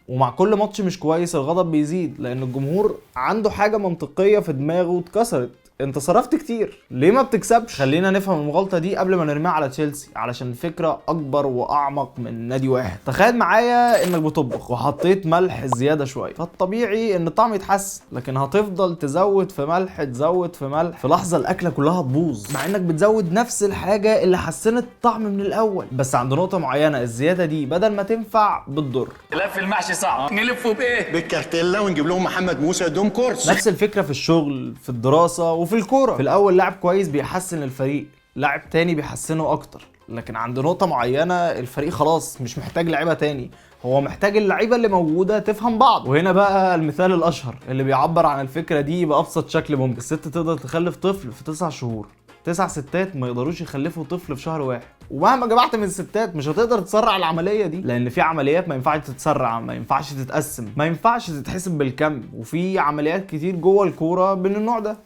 ومع كل ماتش مش كويس الغضب بيزيد، لان الجمهور عنده حاجه منطقيه في دماغه اتكسرت. انت صرفت كتير، ليه ما بتكسبش؟ خلينا نفهم المغالطه دي قبل ما نرميها على تشيلسي، علشان الفكره اكبر واعمق من نادي واحد. تخيل معايا انك بتطبخ وحطيت ملح زياده شويه، فالطبيعي ان الطعم يتحسن، لكن هتفضل تزود في ملح تزود في ملح، في لحظه الاكله كلها تبوظ، مع انك بتزود نفس الحاجه اللي حسنت الطعم من الاول. بس عند نقطه معينه الزياده دي بدل ما تنفع بتضر. لف المحشي صعب، نلفه بايه؟ بالكارتيلا ونجيب لهم محمد موسى يدوم كورس. نفس الفكره في الشغل، في الدراسه، وفي الكوره. في الاول لاعب كويس بيحسن الفريق، لاعب تاني بيحسنه اكتر، لكن عند نقطه معينه الفريق خلاص مش محتاج لعيبه تاني، هو محتاج اللعيبه اللي موجوده تفهم بعض. وهنا بقى المثال الاشهر اللي بيعبر عن الفكره دي بابسط شكل ممكن. الست تقدر تخلف طفل في 9 شهور، 9 ستات ما يقدروش يخلفوا طفل في شهر واحد. ومهما جمعت من الستات مش هتقدر تسرع العمليه دي، لان في عمليات ما ينفعش تتسرع، ما ينفعش تتقسم، ما ينفعش تتحسب بالكم، وفي عمليات كتير جوه الكوره من النوع ده.